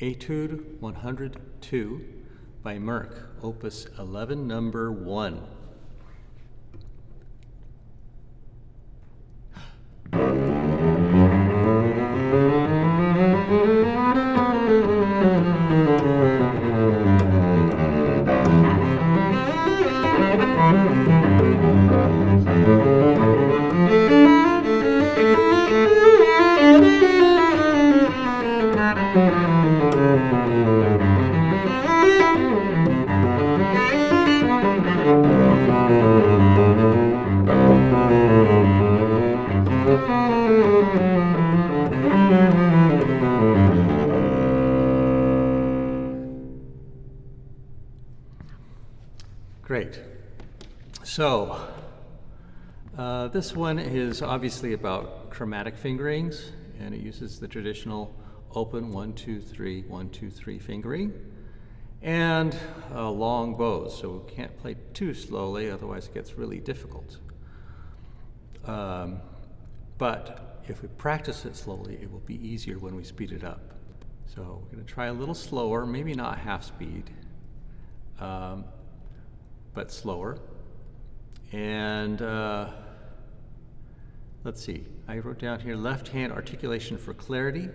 Etude 102 by Merk, Opus 11, number 1. Great. So, this one is obviously about chromatic fingerings, and it uses the traditional open 1, 2, 3, 1, 2, 3 fingering, and long bows, so we can't play too slowly, otherwise it gets really difficult. But if we practice it slowly, it will be easier when we speed it up. So we're going to try a little slower, maybe not half speed, but slower. And let's see, I wrote down here left hand articulation for clarity.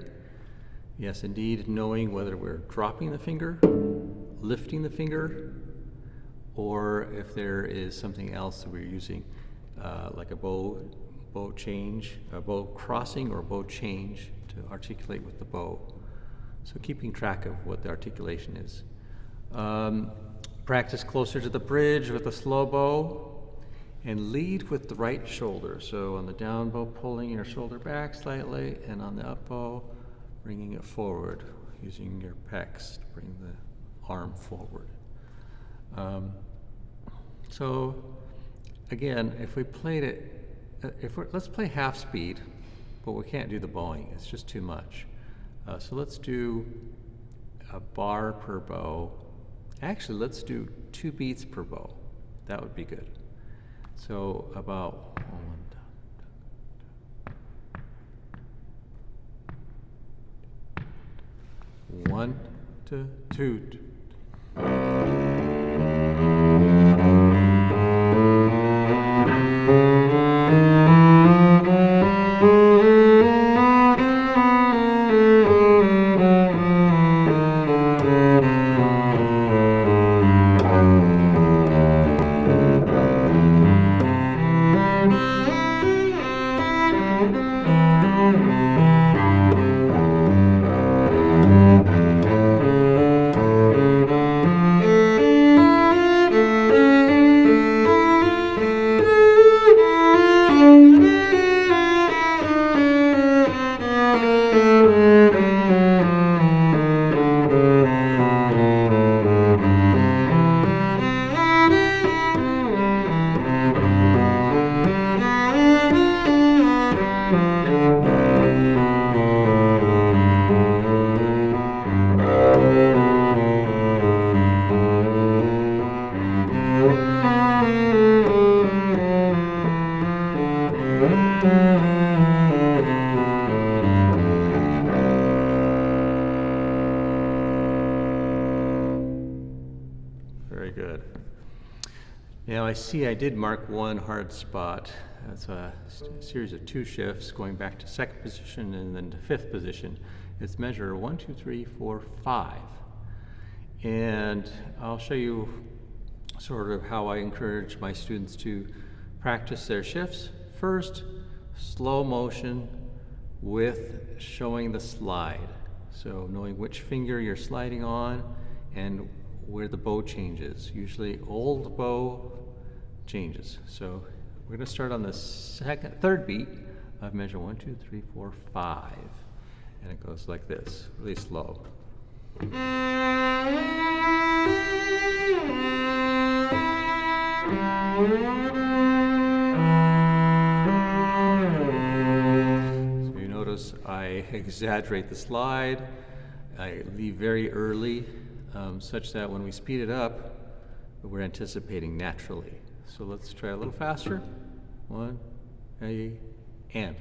Yes, indeed, knowing whether we're dropping the finger, lifting the finger, or if there is something else that we're using, like a bow change, a bow crossing or bow change to articulate with the bow. So keeping track of what the articulation is. Practice closer to the bridge with a slow bow, and lead with the right shoulder. So on the down bow, pulling your shoulder back slightly, and on the up bow, bringing it forward, using your pecs to bring the arm forward. So again, if we played it, let's play half speed, but we can't do the bowing, it's just too much. So let's do a bar per bow. Actually, let's do 2 beats per bow. That would be good. So about 1, 2, 2. Very good. Now I see I did mark one hard spot. That's a series of 2 shifts going back to 2nd position and then to 5th position. It's measure 1, 2, 3, 4, 5. And I'll show you sort of how I encourage my students to practice their shifts. First, slow motion with showing the slide. So knowing which finger you're sliding on and where the bow changes. Usually old bow changes. So we're going to start on the 3rd beat of measure 1, 2, 3, 4, 5. And it goes like this, really slow. So you notice I exaggerate the slide. I leave very early, such that when we speed it up, we're anticipating naturally. So let's try a little faster. 1, and.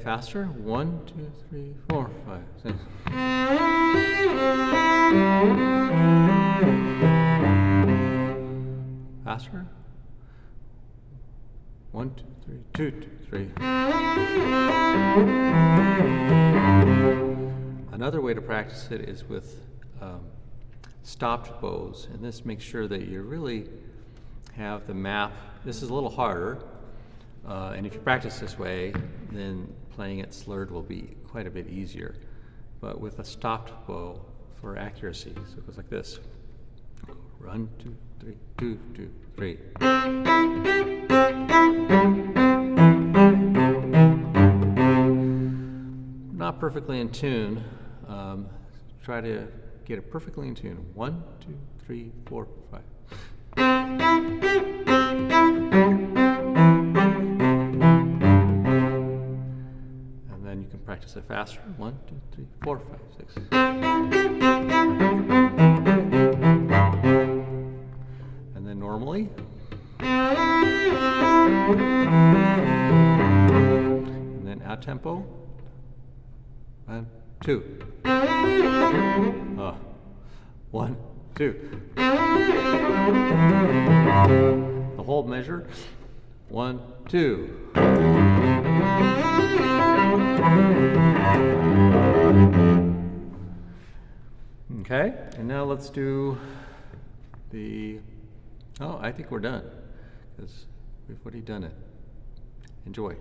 faster. 1, 2, 3, 4, 5, 6. Faster. 1, 2, 3, 2, 2, 3. Another way to practice it is with stopped bows, and this makes sure that you really have the map. This is a little harder, and if you practice this way, then playing it slurred will be quite a bit easier. But with a stopped bow for accuracy, so it goes like this. 1, 2, 3, 2, 2, 3. Not perfectly in tune. Try to get it perfectly in tune. 1, 2, 3, 4, 5. And then you can practice it faster. 1, 2, 3, 4, 5, 6. And then normally. And then out tempo. 1, 2. 1, 2. The whole measure. 1, 2. Okay, and now let's do the. Oh, I think we're done because we've already done it. Enjoy.